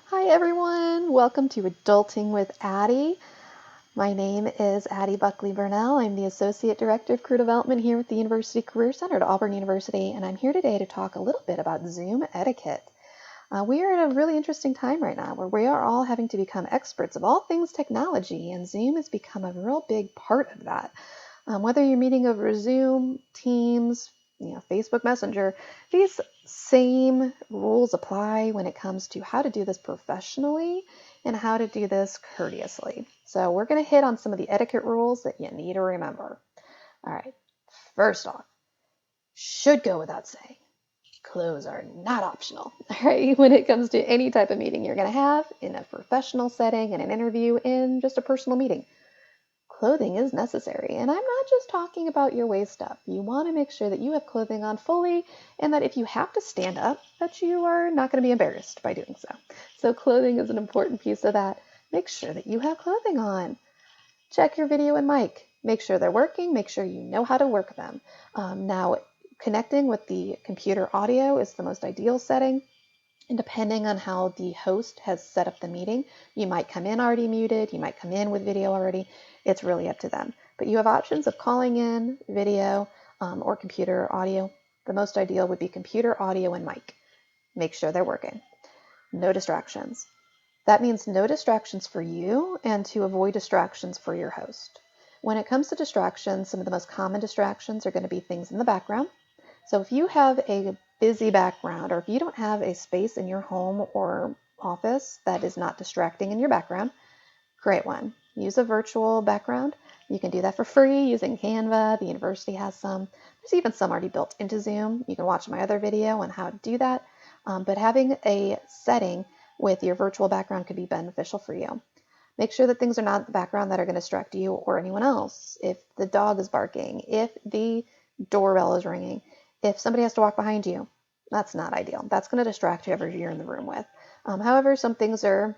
Hi everyone, welcome to Adulting with Addie. My name is Addye Buckley-Burnell. I'm the Associate Director of Career Development here with the University Career Center at Auburn University, and I'm here today to talk a little bit about Zoom etiquette. We are in a really interesting time right now where we are all having to become experts of all things technology, and Zoom has become a real big part of that. Whether you're meeting over Zoom, Teams, Facebook Messenger, these same rules apply when it comes to how to do this professionally and how to do this courteously. So we're going to hit on some of the etiquette rules that you need to remember. All right, first off, should go without saying, clothes are not optional. All right, when it comes to any type of meeting you're going to have in a professional setting, in an interview, in just a personal meeting. Clothing is necessary, and I'm not just talking about your waist up. You want to make sure that you have clothing on fully, and that if you have to stand up, that you are not going to be embarrassed by doing so. So clothing is an important piece of that. Make sure that you have clothing on. Check your video and mic. Make sure they're working. Make sure you know how to work them. Now, connecting with the computer audio is the most ideal setting. And depending on how the host has set up the meeting, you might come in already muted, you might come in with video already. It's really up to them. But you have options of calling in video or computer audio. The most ideal would be computer audio and mic. Make sure they're working. No distractions. That means no distractions for you and to avoid distractions for your host. When it comes to distractions, some of the most common distractions are going to be things in the background. So if you have a busy background, or if you don't have a space in your home or office that is not distracting in your background, great one. Use a virtual background. You can do that for free using Canva. The university has some. There's even some already built into Zoom. You can watch my other video on how to do that. But having a setting with your virtual background could be beneficial for you. Make sure that things are not in the background that are going to distract you or anyone else. If the dog is barking, if the doorbell is ringing, if somebody has to walk behind you, that's not ideal. That's going to distract whoever you're in the room with. However, some things are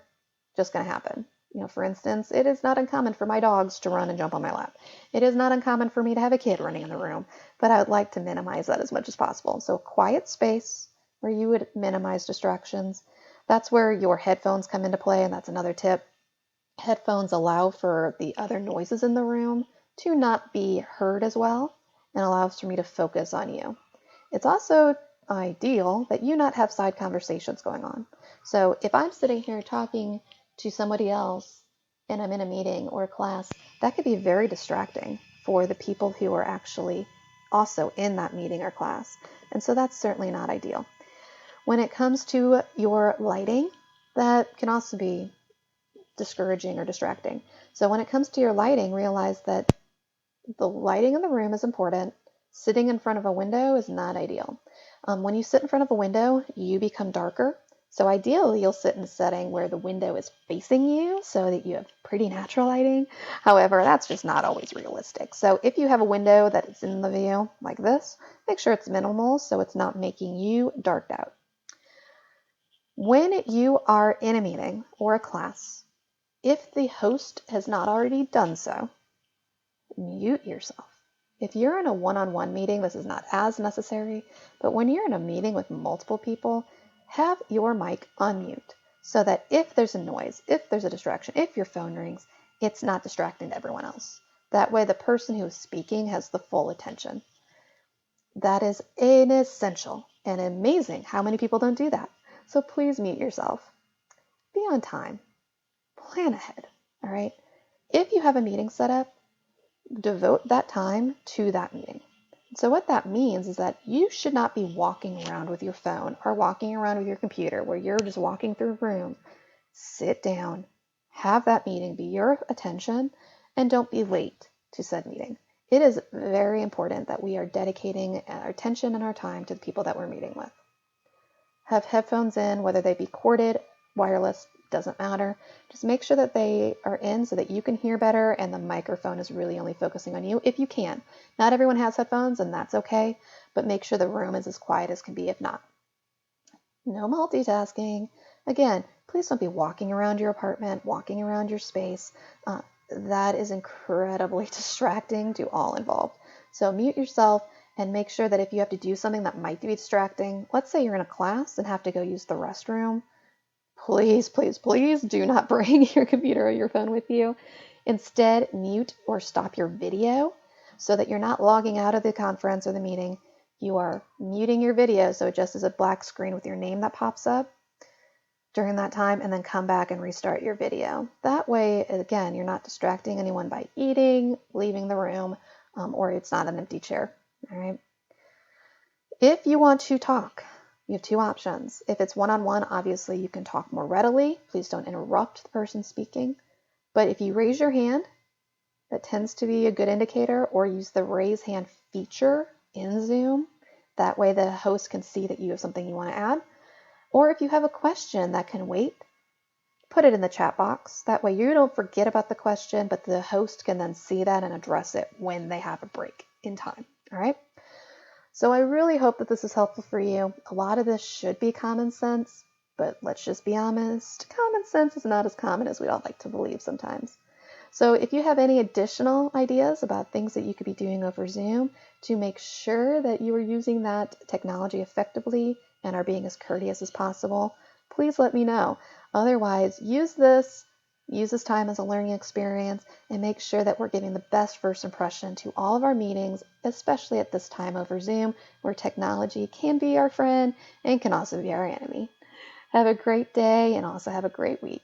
just going to happen. For instance, it is not uncommon for my dogs to run and jump on my lap. It is not uncommon for me to have a kid running in the room, but I would like to minimize that as much as possible. So quiet space where you would minimize distractions. That's where your headphones come into play, and that's another tip. Headphones allow for the other noises in the room to not be heard as well and allows for me to focus on you. It's also ideal that you not have side conversations going on. So if I'm sitting here talking to somebody else and I'm in a meeting or a class, that could be very distracting for the people who are actually also in that meeting or class. And so that's certainly not ideal. When it comes to your lighting, that can also be discouraging or distracting. So when it comes to your lighting, realize that the lighting in the room is important. Sitting in front of a window is not ideal. When you sit in front of a window, you become darker. So ideally, you'll sit in a setting where the window is facing you so that you have pretty natural lighting. However, that's just not always realistic. So if you have a window that is in the view like this, make sure it's minimal so it's not making you darked out. When you are in a meeting or a class, if the host has not already done so, mute yourself. If you're in a one-on-one meeting, this is not as necessary, but when you're in a meeting with multiple people, have your mic on mute so that if there's a noise, if there's a distraction, if your phone rings, it's not distracting to everyone else. That way the person who is speaking has the full attention. That is an essential and amazing how many people don't do that. So please mute yourself. Be on time. Plan ahead, all right? If you have a meeting set up, devote that time to that meeting. So what that means is that you should not be walking around with your phone or walking around with your computer where you're just walking through a room. Sit down, have that meeting be your attention, and don't be late to said meeting. It is very important that we are dedicating our attention and our time to the people that we're meeting with. Have headphones in, whether they be corded, wireless, doesn't matter. Just make sure that they are in so that you can hear better and the microphone is really only focusing on you if you can. Not everyone has headphones and that's okay, but make sure the room is as quiet as can be if not. No multitasking. Again, please don't be walking around your apartment, walking around your space. That is incredibly distracting to all involved. So mute yourself and make sure that if you have to do something that might be distracting, let's say you're in a class and have to go use the restroom, Please, please, please do not bring your computer or your phone with you. Instead, mute or stop your video so that you're not logging out of the conference or the meeting. You are muting your video so it just is a black screen with your name that pops up during that time, and then come back and restart your video. That way, again, you're not distracting anyone by eating, leaving the room, or it's not an empty chair. All right. If you want to talk, you have two options. If it's one-on-one, obviously you can talk more readily. Please don't interrupt the person speaking. But if you raise your hand, that tends to be a good indicator, or use the raise hand feature in Zoom. That way the host can see that you have something you want to add. Or if you have a question that can wait, put it in the chat box. That way you don't forget about the question, but the host can then see that and address it when they have a break in time. All right. So I really hope that this is helpful for you. A lot of this should be common sense, but let's just be honest. Common sense is not as common as we all like to believe sometimes. So if you have any additional ideas about things that you could be doing over Zoom to make sure that you are using that technology effectively and are being as courteous as possible, please let me know. Otherwise, use this time as a learning experience and make sure that we're giving the best first impression to all of our meetings, especially at this time over Zoom, where technology can be our friend and can also be our enemy. Have a great day and also have a great week.